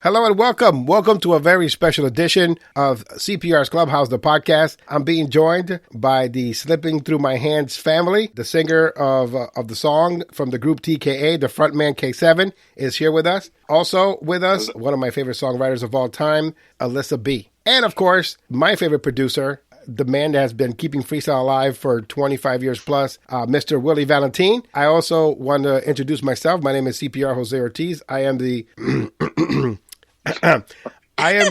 Hello and welcome. Welcome to a very special edition of CPR's Clubhouse, the podcast. I'm being joined by the Slipping Through My Hands family. The singer of the song from the group TKA, the frontman K7, is here with us. Also with us, one of my favorite songwriters of all time, Alyssa B. And of course, my favorite producer, the man that has been keeping freestyle alive for 25 years plus, Mr. Willie Valentin. I also want to introduce myself. My name is CPR Jose Ortiz. I am the... I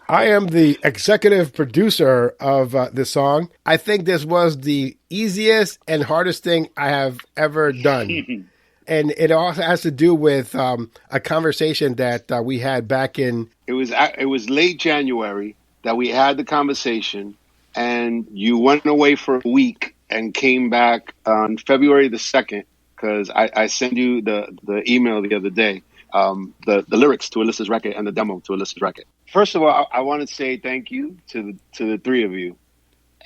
am the executive producer of this song. I think this was the easiest and hardest thing I have ever done. And it also has to do with a conversation that we had back in... It was late January that we had the conversation, and you went away for a week and came back on February the 2nd, because I sent you the email the other day, the lyrics to Alyssa's record and the demo to Alyssa's record. First of all, I want to say thank you to the three of you.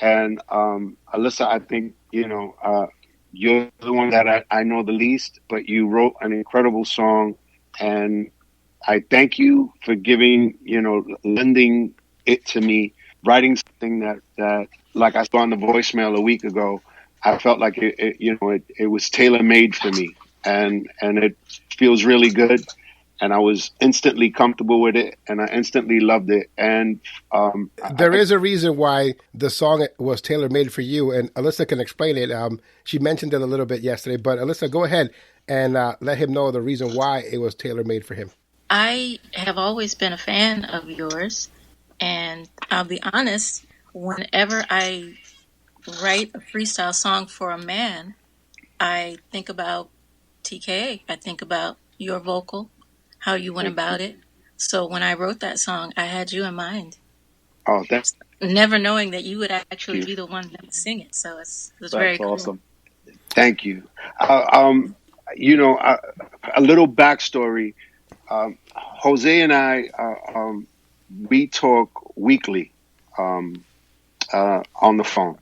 And Alyssa, I think, you're the one that I know the least, but you wrote an incredible song. And I thank you for lending it to me, writing something that like I saw on the voicemail a week ago. I felt like it was tailor-made for me, and it feels really good, and I was instantly comfortable with it, and I instantly loved it. And there is a reason why the song was tailor-made for you, and Alyssa can explain it. She mentioned it a little bit yesterday, but Alyssa, go ahead and let him know the reason why it was tailor-made for him. I have always been a fan of yours, and I'll be honest, whenever I write a freestyle song for a man, I think about TKA. I think about your vocal, how you went about it. So when I wrote that song, I had you in mind. Oh, that's never knowing that you would actually be the one that would sing it. So it was very cool. Awesome. Thank you. A little backstory. Jose and I, we talk weekly on the phone.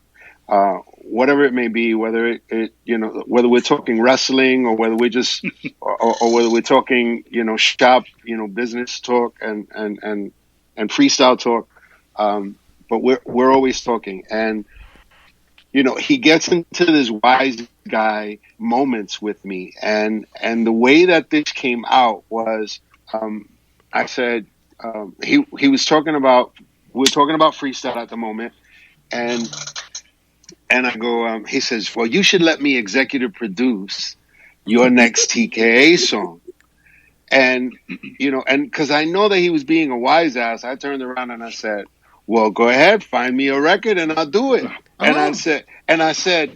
Whatever it may be, whether whether we're talking wrestling or whether we're just, or whether we're talking, shop, business talk and freestyle talk. But we're always talking, and, he gets into this wise guy moments with me. And the way that this came out was, I said, he was talking about, we were talking about freestyle at the moment. And I go, he says, well, you should let me executive produce your next TKA song. And, and because I know that he was being a wise ass, I turned around and I said, well, go ahead, find me a record and I'll do it. Oh. And I said,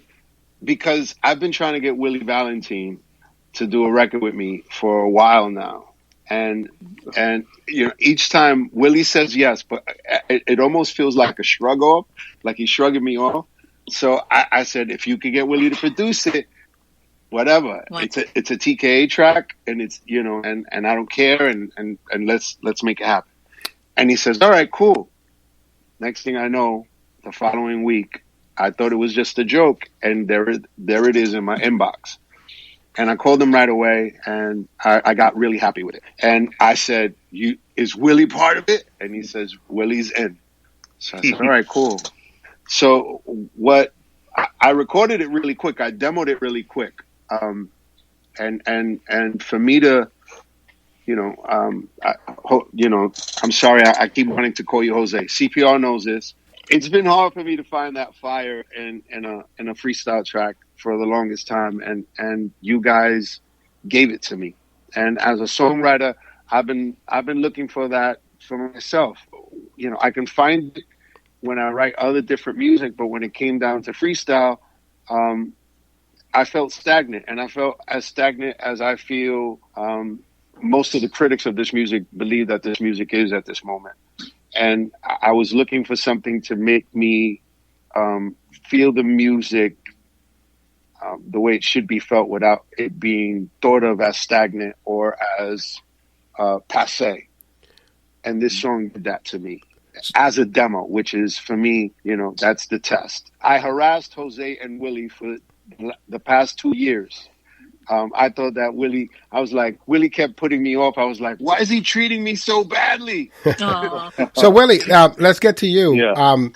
because I've been trying to get Willie Valentin to do a record with me for a while now. And each time Willie says yes, but it almost feels like a shrug off, like he's shrugging me off. So I said, if you could get Willie to produce it, whatever. What? It's a TKA track, and it's and I don't care, and let's make it happen. And he says, all right, cool. Next thing I know, the following week, I thought it was just a joke, and there it is in my inbox. And I called him right away, and I got really happy with it. And I said, is Willie part of it? And he says, Willie's in. So I said, all right, cool. So I recorded it really quick. I demoed it really quick. And for me to, I'm sorry, I keep wanting to call you Jose. CPR knows this. It's been hard for me to find that fire in a freestyle track for the longest time. And you guys gave it to me. And as a songwriter, I've been looking for that for myself. I can find it when I write other different music, but when it came down to freestyle, I felt stagnant, and I felt as stagnant as I feel most of the critics of this music believe that this music is at this moment. And I was looking for something to make me feel the music the way it should be felt without it being thought of as stagnant or as passé. And this song did that to me. As a demo, which is, for me, that's the test. I harassed Jose and Willie for the past 2 years I thought that Willie kept putting me off. I was like, why is he treating me so badly? So, Willie, let's get to you. Yeah.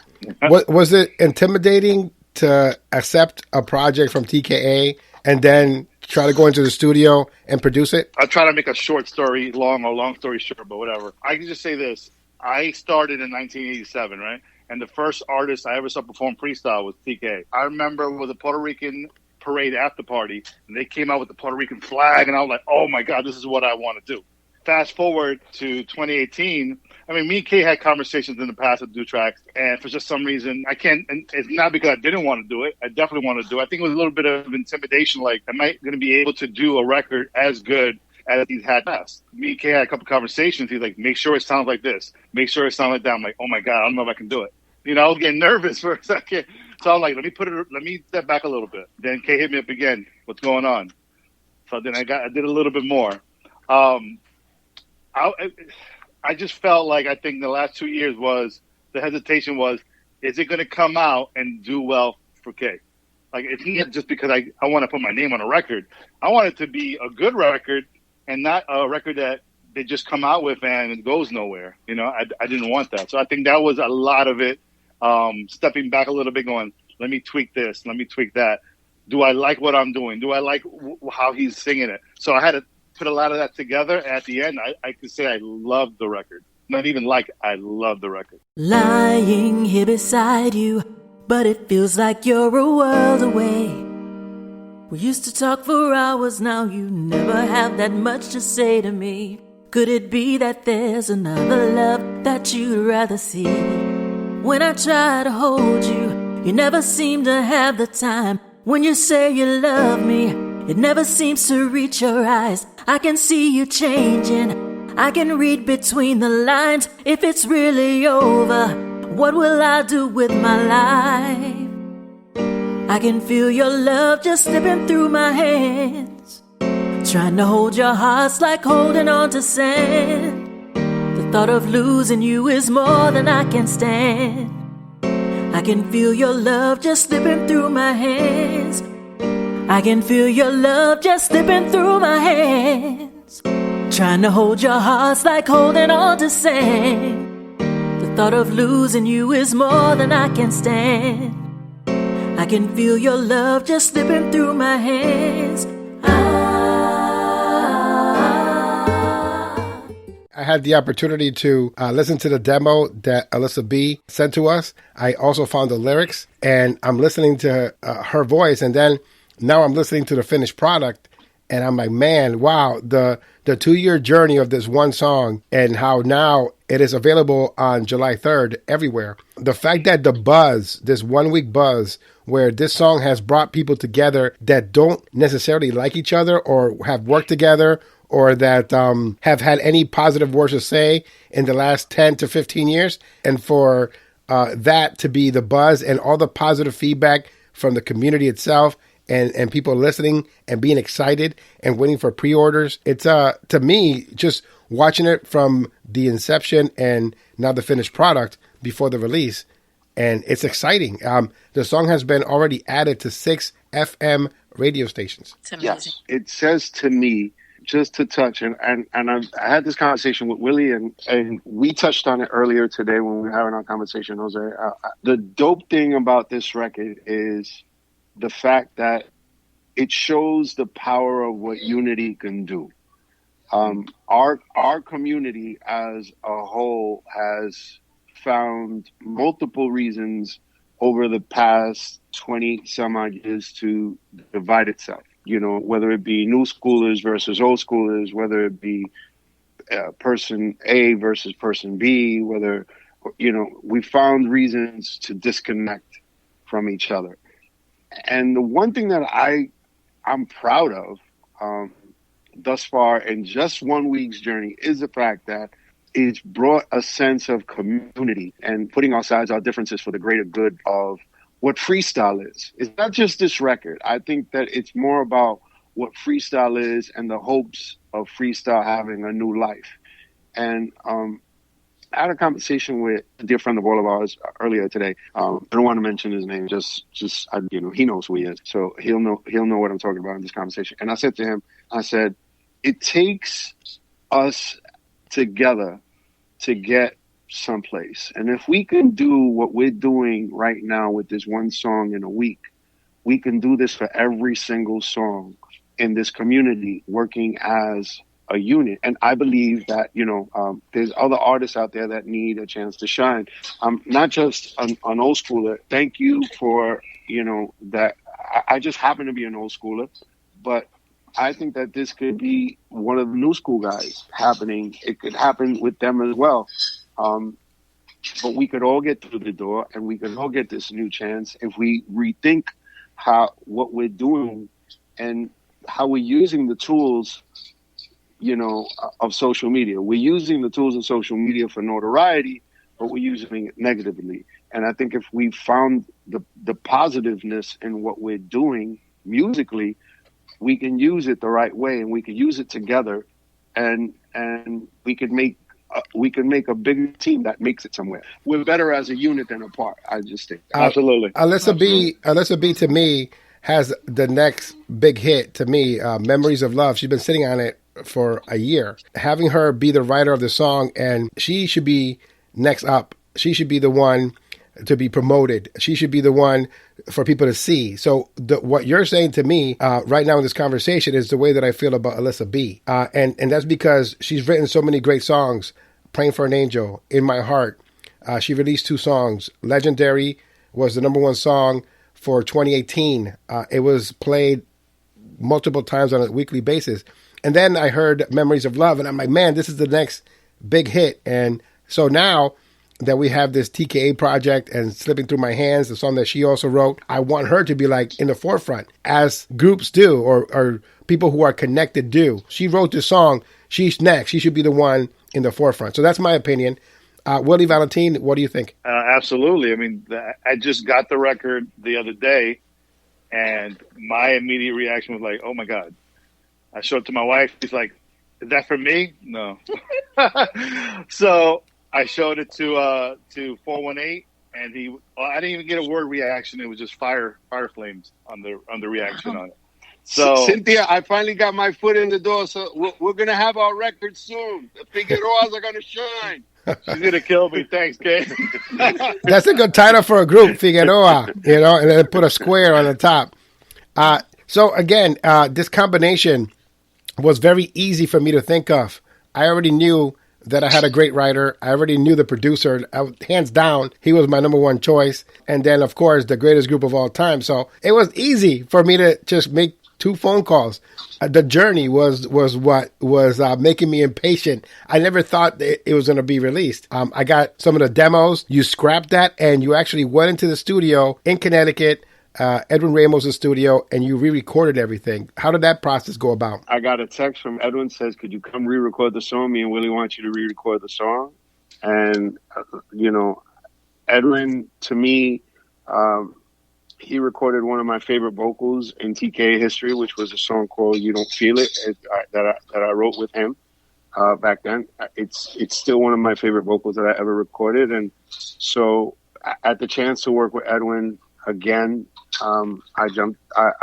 Was it intimidating to accept a project from TKA and then try to go into the studio and produce it? I'll try to make a short story long or long story short, but whatever. I can just say this. I started in 1987, right? And the first artist I ever saw perform freestyle was TKA. I remember it was a Puerto Rican parade after party, and they came out with the Puerto Rican flag, and I was like, oh my God, this is what I want to do. Fast forward to 2018. I mean, me and Kay had conversations in the past to do tracks, and for just some reason, I can't, and it's not because I didn't want to do it. I definitely want to do it. I think it was a little bit of intimidation, like, am I going to be able to do a record as good as he's had past? Me and Kay had a couple conversations. He's like, make sure it sounds like this. Make sure it sounds like that. I'm like, oh my God, I don't know if I can do it. You know, I was getting nervous for a second. So I'm like, let me step back a little bit. Then Kay hit me up again. What's going on? So then I did a little bit more. I just felt like, I think the last 2 years the hesitation was, is it going to come out and do well for Kay? Like, it's not just because I want to put my name on a record. I want it to be a good record and not a record that they just come out with and it goes nowhere. You know, I didn't want that. So I think that was a lot of it. Stepping back a little bit, going, let me tweak this, let me tweak that. Do I like what I'm doing? Do I like how he's singing it? So I had to put a lot of that together. At the end, I could say I loved the record. Not even like, I love the record. Lying here beside you, but it feels like you're a world away. We used to talk for hours, now you never have that much to say to me. Could it be that there's another love that you'd rather see? When I try to hold you, you never seem to have the time. When you say you love me, it never seems to reach your eyes. I can see you changing, I can read between the lines. If it's really over, what will I do with my life? I can feel your love just slipping through my hands. Trying to hold your heart's like holding on to sand. The thought of losing you is more than I can stand. I can feel your love just slipping through my hands. I can feel your love just slipping through my hands. Trying to hold your heart's like holding on to sand. The thought of losing you is more than I can stand. I can feel your love just slipping through my hands. I had the opportunity to listen to the demo that Alyssa B sent to us. I also found the lyrics, and I'm listening to her voice, and then now I'm listening to the finished product, and I'm like, man, wow, the 2-year journey of this one song and how now it is available on July 3rd everywhere. The fact that the buzz, this 1 week buzz, where this song has brought people together that don't necessarily like each other or have worked together or that have had any positive words to say in the last 10 to 15 years. And for that to be the buzz and all the positive feedback from the community itself and people listening and being excited and waiting for pre-orders. It's, to me, just watching it from the inception and now the finished product before the release. And it's exciting. The song has been already added to 6 FM radio stations. It's amazing. Yes, it says to me, just to touch, and I had this conversation with Willie, and we touched on it earlier today when we were having our conversation, Jose. The dope thing about this record is the fact that it shows the power of what unity can do. Our community as a whole has found multiple reasons over the past 20 some odd years to divide itself. You know, whether it be new schoolers versus old schoolers, whether it be person A versus person B, whether, you know, we found reasons to disconnect from each other. And the one thing that I'm proud of thus far in just 1 week's journey is the fact that it's brought a sense of community and putting aside our differences for the greater good of what freestyle is. It's not just this record. I think that it's more about what freestyle is and the hopes of freestyle having a new life. And had a conversation with a dear friend of all of ours earlier today. I don't want to mention his name, just he knows who he is, so he'll know what I'm talking about in this conversation. And I said to him, it takes us together to get someplace, and if we can do what we're doing right now with this one song in a week, we can do this for every single song in this community, working as a unit. And I believe that, there's other artists out there that need a chance to shine. I'm not just an old schooler. Thank you for, that. I just happen to be an old schooler, but I think that this could be one of the new school guys happening. It could happen with them as well. But we could all get through the door, and we could all get this new chance if we rethink what we're doing and how we're using the tools, of social media. We're using the tools of social media for notoriety, but we're using it negatively. And I think if we found the positiveness in what we're doing musically, we can use it the right way, and we can use it together, and we could make a big team that makes it somewhere. We're better as a unit than apart. I just think absolutely. Alyssa B to me has the next big hit to me, Memories of Love. She's been sitting on it for a year. Having her be the writer of the song, and she should be next up. She should be the one to be promoted. She should be the one for people to see. So what you're saying to me right now in this conversation is the way that I feel about Alyssa B. And that's because she's written so many great songs. Praying for an Angel, In My Heart. She released 2 songs. Legendary was the number 1 song for 2018. It was played multiple times on a weekly basis. And then I heard Memories of Love, and I'm like, man, this is the next big hit. And so now that we have this TKA project and Slipping Through My Hands, the song that she also wrote, I want her to be like in the forefront, as groups do, or people who are connected do. She wrote this song. She's next. She should be the one in the forefront. So that's my opinion. Willie Valentin, what do you think? Absolutely. I mean, I just got the record the other day, and my immediate reaction was like, oh my God. I showed it to my wife. She's like, is that for me? No. So I showed it to 418, and I didn't even get a word reaction. It was just fire flames on the reaction on it. So Cynthia, I finally got my foot in the door, so we're going to have our record soon. The Figueroas are going to shine. She's going to kill me. Thanks, Kay. That's a good title for a group, Figueroa, and then put a square on the top. So again, this combination was very easy for me to think of. I already knew that I had a great writer. I already knew the producer. Hands down, he was my number 1 choice. And then, of course, the greatest group of all time. So it was easy for me to just make 2 phone calls. The journey was what was making me impatient. I never thought that it was going to be released. I got some of the demos. You scrapped that, and you actually went into the studio in Connecticut, Edwin Ramos' studio, and you re-recorded everything. How did that process go about? I got a text from Edwin, says, could you come re-record the song? Me and Willie want you to re-record the song. And, Edwin, to me, he recorded one of my favorite vocals in TKA history, which was a song called You Don't Feel It, that I wrote with him back then. It's still one of my favorite vocals that I ever recorded. And so I had the chance to work with Edwin again. I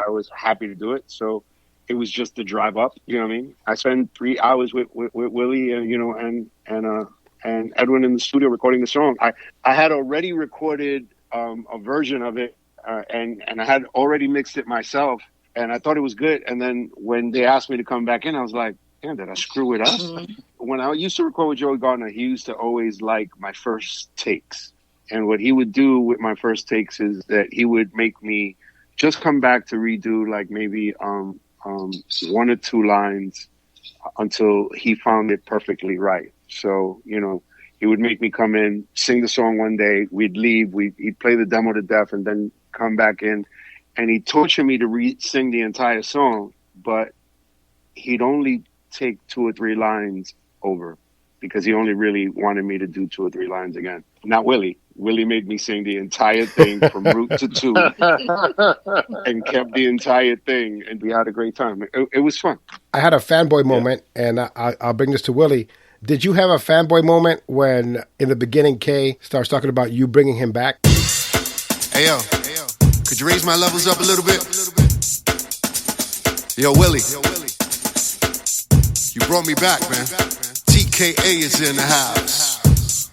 was happy to do it. So it was just the drive up, you know what I mean? I spent 3 hours with Willie and Edwin in the studio recording the song. I had already recorded a version of it, and I had already mixed it myself, and I thought it was good. And then when they asked me to come back in, I was like, damn, did I screw it up? When I used to record with Joey Gardner, he used to always like my first takes. And what he would do with my first takes is that he would make me just come back to redo like maybe 1 or 2 lines until he found it perfectly right. So, he would make me come in, sing the song one day, we'd leave, he'd play the demo to death, and then come back in, and he'd torture me to sing the entire song, but he'd only take 2 or 3 lines over because he only really wanted me to do 2 or 3 lines again. Not Willie. Willie made me sing the entire thing from root to tune and kept the entire thing, and we had a great time. It was fun. I had a fanboy moment, and I'll bring this to Willie. Did you have a fanboy moment when, in the beginning, K starts talking about you bringing him back? Hey, yo, could you raise my levels up a little bit? Yo, Willie, you brought me back, man. TKA is in the house.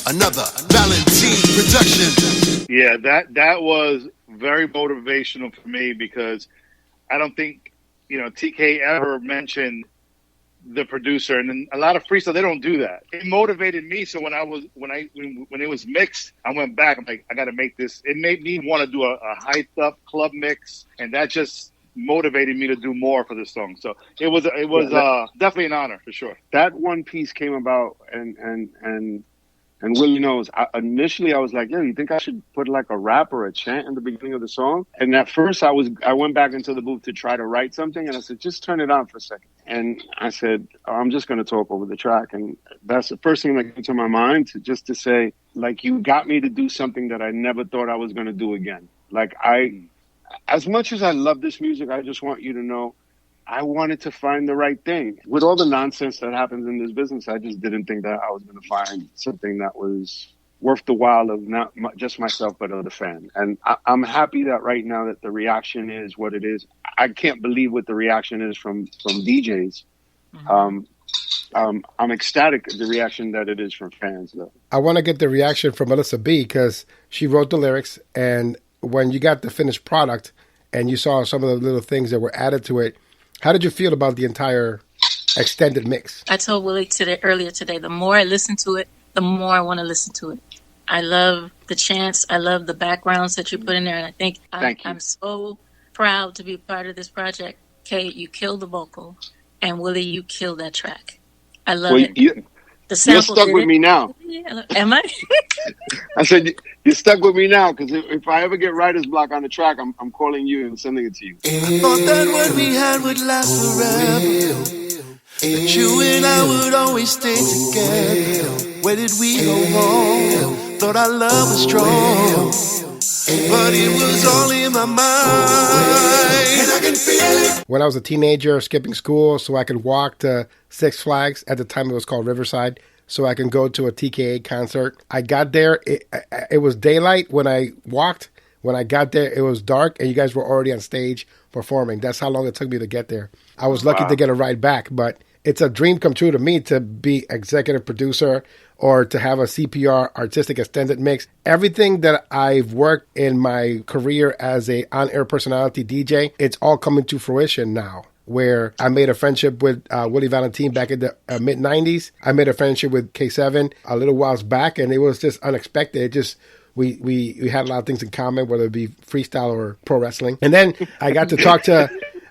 Another Valentin production. Yeah, that was very motivational for me because I don't think, TK ever mentioned the producer, and then a lot of freestyle, they don't do that. It motivated me. So when it was mixed, I went back. I'm like, I got to make this. It made me want to do a hyped up club mix, and that just motivated me to do more for this song. So it was definitely an honor for sure. That one piece came about, and Willie knows. Initially, I was like, you think I should put like a rap or a chant in the beginning of the song? And at first, I went back into the booth to try to write something, and I said, just turn it on for a second. And I said, I'm just going to talk over the track. And that's the first thing that came to my mind, to say, like, you got me to do something that I never thought I was going to do again. Like, as much as I love this music, I just want you to know, I wanted to find the right thing. With all the nonsense that happens in this business, I just didn't think that I was going to find something that was worth the while of not just myself, but of the fan. And I'm happy that right now that the reaction is what it is. I can't believe what the reaction is from DJs. Mm-hmm. I'm ecstatic at the reaction that it is from fans, though. I want to get the reaction from Melissa B, because she wrote the lyrics, and when you got the finished product and you saw some of the little things that were added to it, how did you feel about the entire extended mix? I told Willie earlier today, the more I listen to it, the more I want to listen to it. I love the chants. I love the backgrounds that you put in there. And I think I'm so proud to be part of this project. Kay, you killed the vocal. And Willie, you killed that track. I love it. The you're stuck with me now. Yeah, am I? I said, you're stuck with me now, because if I ever get writer's block on the track, I'm calling you and sending it to you. I thought that what we had would last forever. That you and I would always stay together. Where did we go wrong? Thought our love was strong, but it was all in my mind. And I can feel it. When I was a teenager, skipping school so I could walk to Six Flags, at the time it was called Riverside, so I can go to a TKA concert. I got there, it was daylight when I walked. When I got there, it was dark, and you guys were already on stage performing. That's how long it took me to get there. I was lucky to get a ride back, but it's a dream come true to me to be executive producer or to have a CPR artistic extended mix. Everything that I've worked in my career as a on-air personality DJ, it's all coming to fruition now, where I made a friendship with Willie Valentin back in the mid-90s. I made a friendship with K7 a little whiles back, and it was just unexpected. It just we had a lot of things in common, whether it be freestyle or pro wrestling. And then I got to talk to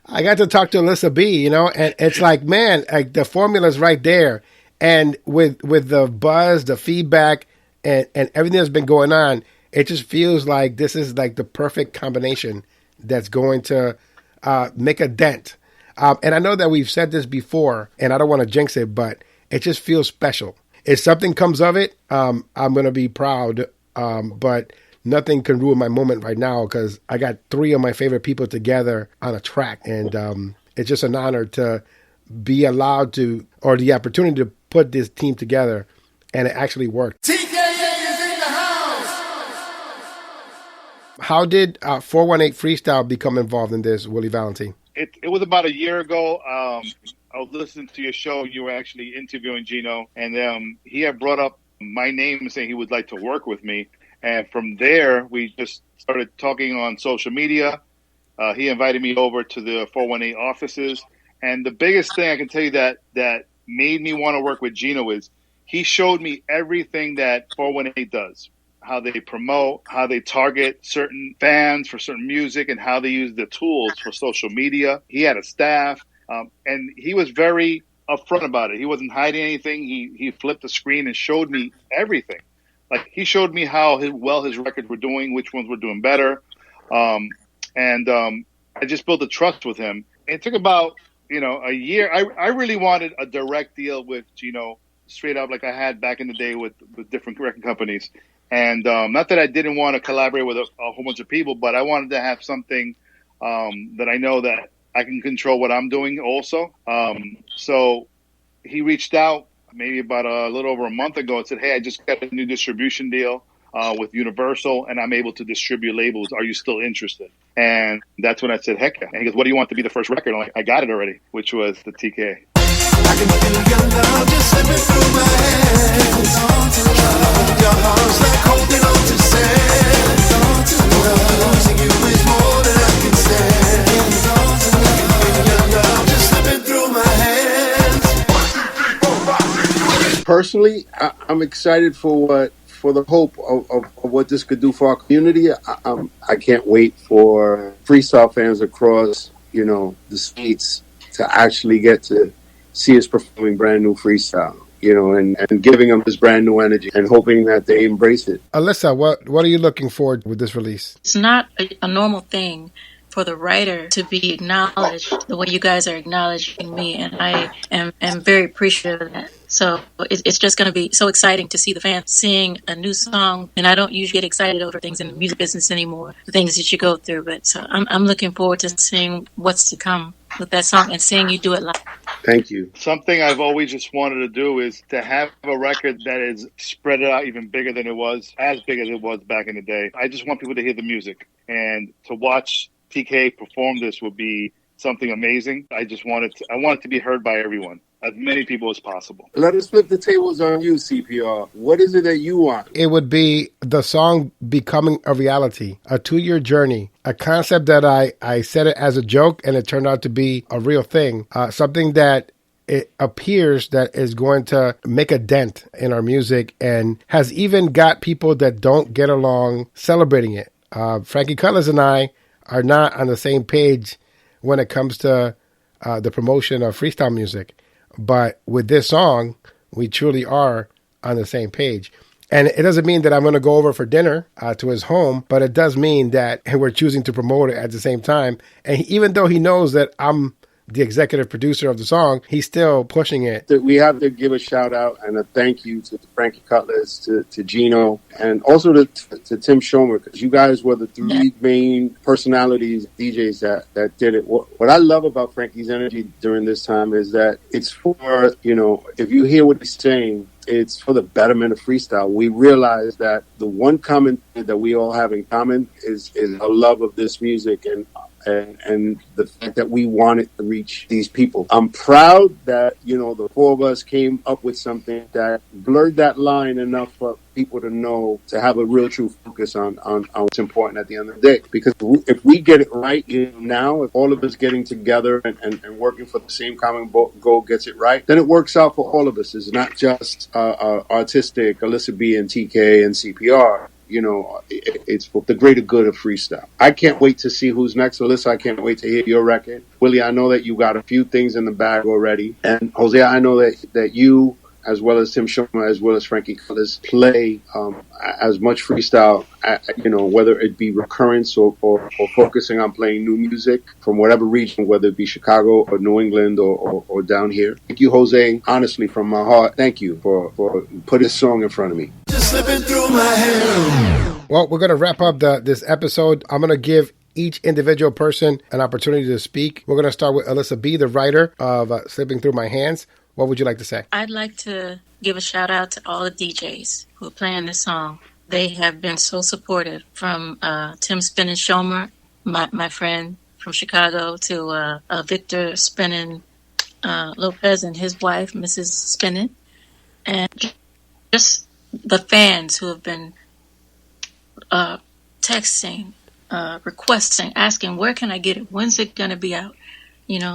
Alyssa B, and it's like, man, like the formula's right there. And with the buzz, the feedback, and everything that's been going on, it just feels like this is like the perfect combination that's going to make a dent. And I know that we've said this before, and I don't want to jinx it, but it just feels special. If something comes of it, I'm going to be proud. But nothing can ruin my moment right now, because I got three of my favorite people together on a track. And it's just an honor to be allowed to, or the opportunity to put this team together, and it actually worked. TKA is in the house. How did 418 Freestyle become involved in this, Willie Valentin? It was about a year ago. I was listening to your show. You were actually interviewing Gino, and he had brought up my name, saying he would like to work with me. And from there, we just started talking on social media. He invited me over to the 418 offices. And the biggest thing I can tell you that made me want to work with Gino is he showed me everything that 418 does, how they promote, how they target certain fans for certain music, and how they use the tools for social media. He had a staff, and he was very upfront about it. He wasn't hiding anything. He flipped the screen and showed me everything. Like, he showed me how well his records were doing, which ones were doing better. And I just built a trust with him. It took about, a year. I really wanted a direct deal with Gino, straight up, like I had back in the day with different record companies. And not that I didn't want to collaborate with a whole bunch of people, but I wanted to have something that I know that I can control what I'm doing also. So he reached out. maybe about a little over a month ago and said, hey, I just got a new distribution deal with Universal, and I'm able to distribute labels. Are you still interested? And that's when I said, heck yeah. And he goes, what do you want to be the first record? I'm like, I got it already, which was the TKA. I can feel your love just slipping through my hands. Your heart's like holding on to sand. Losing you is more than I can stand. I can feel your love just slipping through my hands. Personally, I'm excited for the hope of what this could do for our community. I can't wait for freestyle fans across, the states to actually get to see us performing brand new freestyle, and giving them this brand new energy and hoping that they embrace it. Alyssa, what are you looking for with this release? It's not a normal thing for the writer to be acknowledged the way you guys are acknowledging me, and I am very appreciative of that. So it's just going to be so exciting to see the fans seeing a new song, and I don't usually get excited over things in the music business anymore, the things that you go through, but so I'm looking forward to seeing what's to come with that song and seeing you do it live. Thank you. Something I've always just wanted to do is to have a record that is spread out even bigger than it was, as big as it was back in the day. I just want people to hear the music, and to watch TKA perform this would be something amazing. I want it to be heard by everyone, as many people as possible. Let us flip the tables on you, CPR. What is it that you want? It would be the song becoming a reality, a 2-year journey, a concept that I said it as a joke and it turned out to be a real thing, something that it appears that is going to make a dent in our music and has even got people that don't get along celebrating it. Frankie Cutlass and I are not on the same page when it comes to the promotion of freestyle music. But with this song, we truly are on the same page. And it doesn't mean that I'm going to go over for dinner to his home, but it does mean that we're choosing to promote it at the same time. And even though he knows that I'm the executive producer of the song, he's still pushing it. We have to give a shout out and a thank you to Frankie Cutlass, to Gino, and also to Tim Schomer, because you guys were the 3 main personalities, DJs that did it. What I love about Frankie's energy during this time is that it's for, if you hear what he's saying, it's for the betterment of freestyle. We realize that the one common thing that we all have in common is a love of this music and the fact that we wanted to reach these people. I'm proud that, the 4 of us came up with something that blurred that line enough for people to know, to have a real true focus on what's important at the end of the day. Because if we get it right now, if all of us getting together and working for the same common goal gets it right, then it works out for all of us. It's not just artistic, Alyssa B and TK and CPR. It's for the greater good of freestyle. I can't wait to see who's next. Alyssa, I can't wait to hear your record. Willie, I know that you got a few things in the bag already. And Jose, I know that you, as well as Tim Schomer, as well as Frankie Cutlass, play as much freestyle, whether it be recurrence or focusing on playing new music from whatever region, whether it be Chicago or New England or down here. Thank you, Jose. Honestly, from my heart, thank you for putting this song in front of me. Just slipping through my hands. Well, we're going to wrap up this episode. I'm going to give each individual person an opportunity to speak. We're going to start with Alyssa B, the writer of Slipping Through My Hands. What would you like to say? I'd like to give a shout out to all the DJs who are playing this song. They have been so supportive, from Tim Spinning Schomer, my friend from Chicago, to Victor Spinning Lopez and his wife, Mrs. Spinning, and just the fans who have been texting, requesting, asking, where can I get it? When's it going to be out?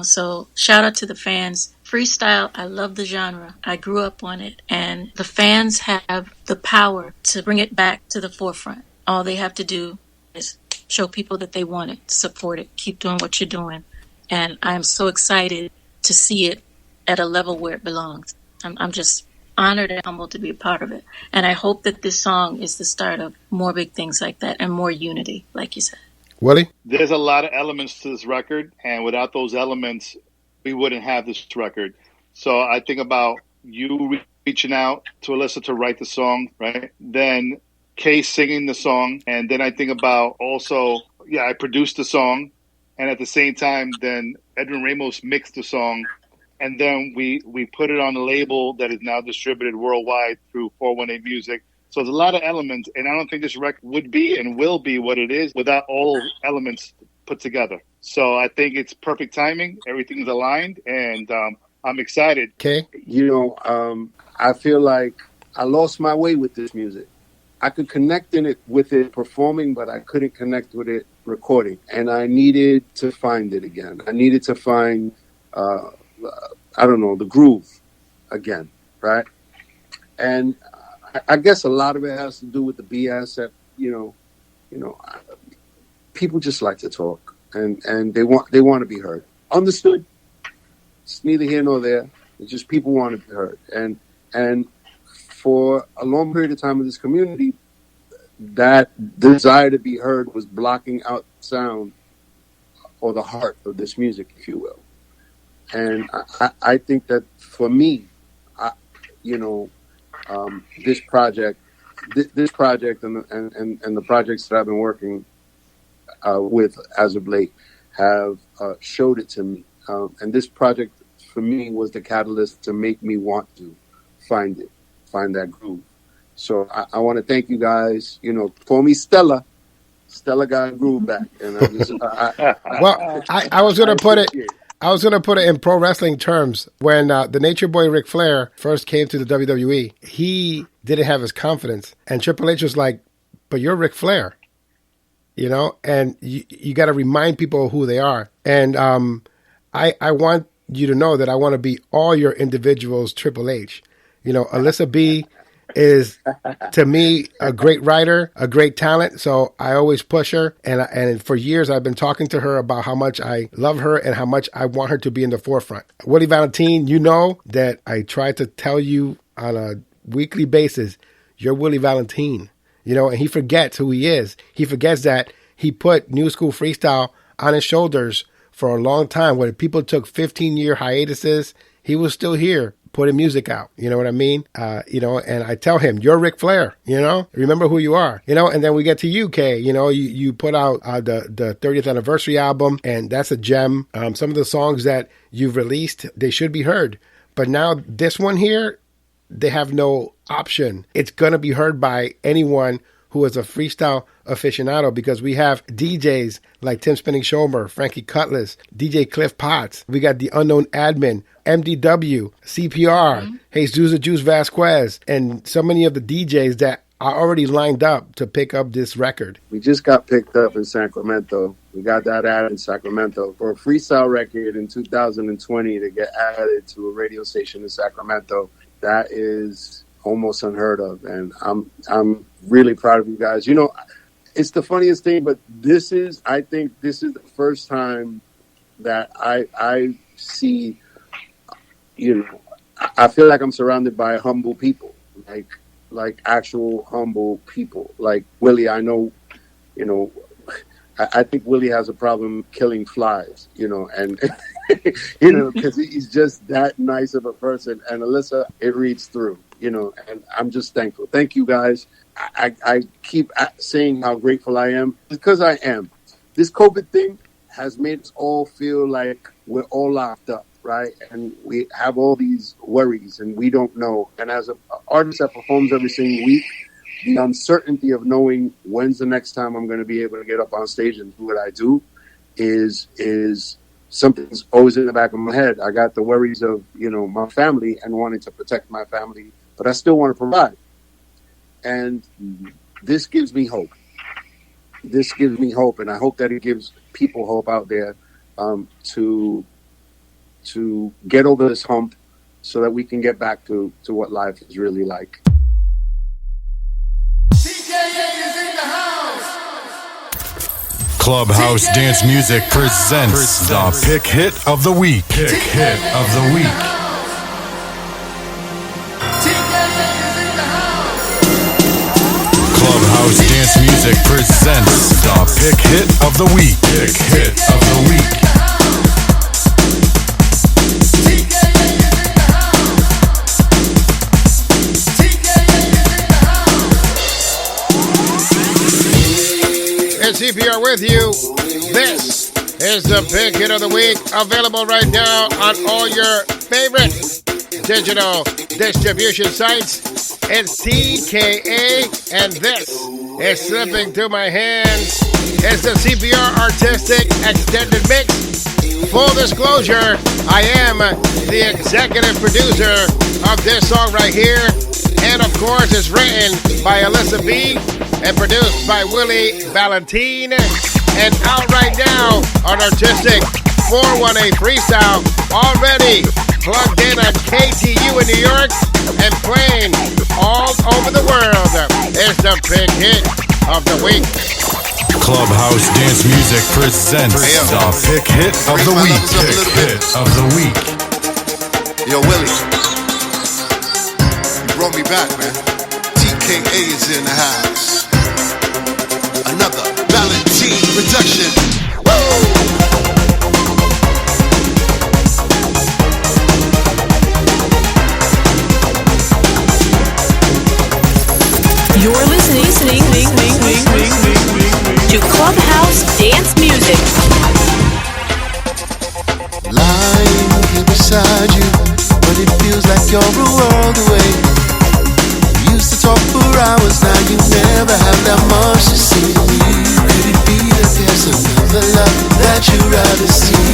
So shout out to the fans. Freestyle, I love the genre. I grew up on it, and the fans have the power to bring it back to the forefront. All they have to do is show people that they want it, support it, keep doing what you're doing. And I'm so excited to see it at a level where it belongs. I'm just honored and humbled to be a part of it. And I hope that this song is the start of more big things like that and more unity, like you said. Willie? There's a lot of elements to this record, and without those elements, we wouldn't have this record. So I think about you reaching out to Alyssa to write the song, right? Then Kay singing the song. And then I think about also, I produced the song. And at the same time, then Edwin Ramos mixed the song. and then we put it on a label that is now distributed worldwide through 418 Music. So there's a lot of elements, and I don't think this record would be and will be what it is without all elements put together. So I think it's perfect timing. Everything's aligned, and I'm excited. Okay. I feel like I lost my way with this music. I could connect with it performing, but I couldn't connect with it recording. And I needed to find it again. I needed to find, the groove again, right? And I guess a lot of it has to do with the BS that, people just like to talk and they want to be heard. Understood. It's neither here nor there. It's just people want to be heard. And for a long period of time in this community, that desire to be heard was blocking out sound or the heart of this music, if you will. And I think that for me, this project and the projects that I've been working with as of late have showed it to me. And this project for me was the catalyst to make me want to find that groove. So I want to thank you guys. Call me Stella. Stella got a groove back, and I was gonna put it. I was gonna put it in pro wrestling terms. When the Nature Boy Ric Flair first came to the WWE, he didn't have his confidence, and Triple H was like, "But you're Ric Flair," and you got to remind people who they are. And I want you to know that I want to be all your individuals, Triple H. Alyssa B is, to me, a great writer, a great talent. So I always push her. And for years, I've been talking to her about how much I love her and how much I want her to be in the forefront. Willie Valentin, you know that I try to tell you on a weekly basis, you're Willie Valentin, and he forgets who he is. He forgets that he put New School Freestyle on his shoulders for a long time. When people took 15-year hiatuses, he was still here putting music out. You know what I mean? And I tell him, you're Ric Flair, remember who you are, and then we get to you, Kay. You put out the 30th anniversary album, and that's a gem. Some of the songs that you've released, they should be heard. But now this one here, they have no option. It's going to be heard by anyone who is a freestyle aficionado, because we have DJs like Tim Spinning Shomer, Frankie Cutlass, DJ Cliff Potts. We got the Unknown Admin, MDW, CPR, Jesus the Juice Vasquez, and so many of the DJs that are already lined up to pick up this record. We just got picked up in Sacramento. We got that added in Sacramento. For a freestyle record in 2020 to get added to a radio station in Sacramento, that is almost unheard of, and I'm really proud of you guys. It's the funniest thing, but I think this is the first time that I see, I feel like I'm surrounded by humble people, like actual humble people. Like Willie, I know, I think Willie has a problem killing flies, and because he's just that nice of a person. And Alyssa, it reads through. And I'm just thankful. Thank you, guys. I keep saying how grateful I am, because I am. This COVID thing has made us all feel like we're all locked up, right? And we have all these worries, and we don't know. And as an artist that performs every single week, the uncertainty of knowing when's the next time I'm going to be able to get up on stage and do what I do is something's always in the back of my head. I got the worries of, my family and wanting to protect my family, but I still want to provide. And this gives me hope. This gives me hope, and I hope that it gives people hope out there to get over this hump so that we can get back to what life is really like. TKA is in the house. Clubhouse Dance Music presents the Pick Hit of the Week. Pick Hit of the Week. Clubhouse Dance Music presents the Pick Hit of the Week. Pick Hit of the Week. And CPR with you. This is the Big Hit of the Week, available right now on all your favorite digital distribution sites. It's TKA, and this is Slipping Through My Hands. It's the CPR Artistic Extended Mix. Full disclosure, I am the executive producer of this song right here. And of course, it's written by Alyssa B and produced by Willie Valentin. And out right now on Artistic 418 Freestyle, already plugged in on KTU in New York and playing all over the world. It's the Big Hit of the Week. Clubhouse Dance Music presents the Pick Hit of the Week. Pick Hit of the Week. Yo, Willie, you brought me back, man. TKA is in the house. Another Valentin production. You're listening to Clubhouse Dance Music. Lying here beside you, but it feels like you're a world away. We used to talk for hours, now you never have that much to say to me. Could it be that there's another love that you'd rather see?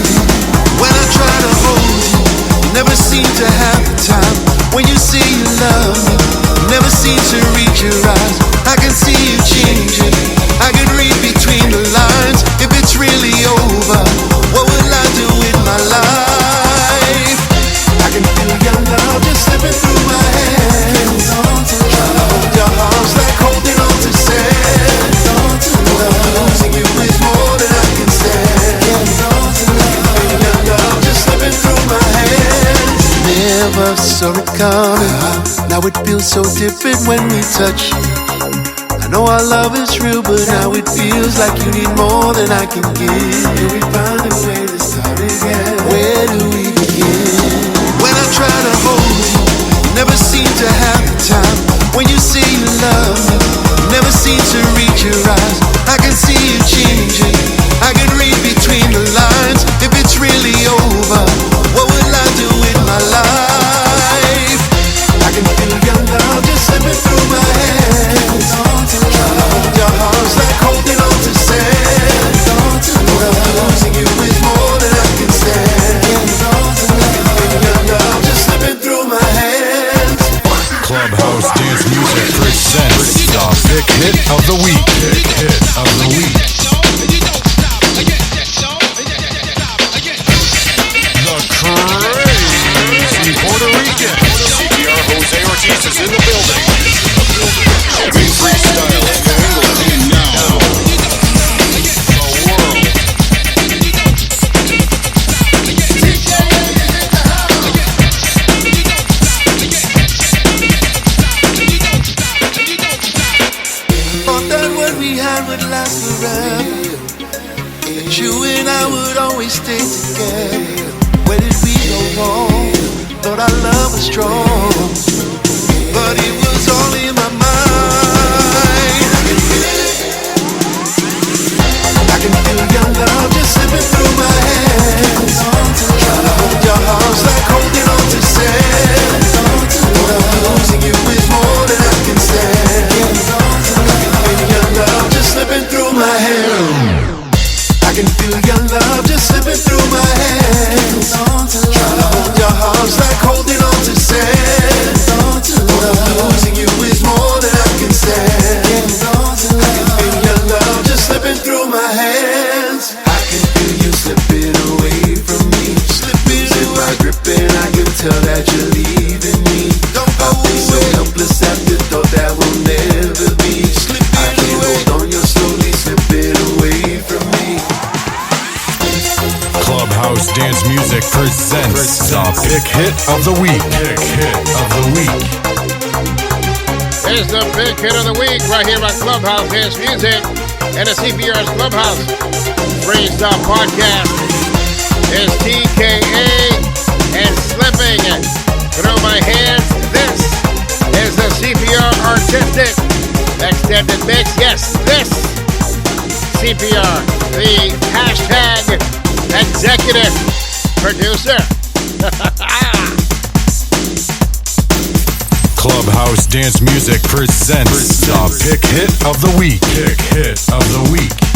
When I try to hold you, you never seem to have the time. When you say you love me, you never seem to read your eyes. I can see you changing, I can read between the lines. If it's really over, what will I do with my life? I can feel your love just slipping through my hands. Trying to hold your arms like holding on to sand. Losing you is more than I can stand. I can feel your love just slipping through my hands. Never saw it coming. Now it feels so different when we touch. I know our love is real, but now it feels like you need more than I can give. Can we find a way to start again? Where do we begin? When I try to hold you, you never seem to have the time. When you say you love me, you never seem to read your eyes. I can see you changing, I can read between the lines. If it's really over, what will I do with my life? I can feel your love just slipping through my hands. Trying to hold your arms like holding on to sand. Losing you is more than I can stand. I can feel your love just slipping through my hands. Clubhouse Dance Music presents the Pick Hit of the Week. Pick Hit of the Week. The crazy Puerto Rican. CPR Jose Ortiz is in the building. We freestyle England now. The world. Thought that what we had would last forever, that you and I would always stay together. Where did we go wrong? Thought our love was strong, but it was all in my mind. I can feel it. I can feel your love just slipping through my hands. Trying to hold your arms like holding on to sand. Losing you is more than I can stand. I can feel your love just slipping through my hands. I can feel your love just slipping through my hands. Trying to hold your arms like holding on to sand. Losing you is more than I can stand. I can feel your love just slipping through my hands. I can feel you slipping away from me. Slipping away. My grip and I can tell that you're leaving me. Don't go away. So helpless at the thought that will never be. I can't hold on, you're slowly slipping away from me. Clubhouse Dance Music presents the Pick Hit of the Week. Pick Hit of the Week. It's the Big Hit of the Week right here on Clubhouse Dance Music and the CPR's Clubhouse Freestyle Podcast. It's TKA and Slipping Through My Hands. This is the CPR Artistic Extended Mix. Yes, this CPR, the hashtag executive producer. Clubhouse Dance Music presents the Pick Hit of the Week. Pick Hit of the Week.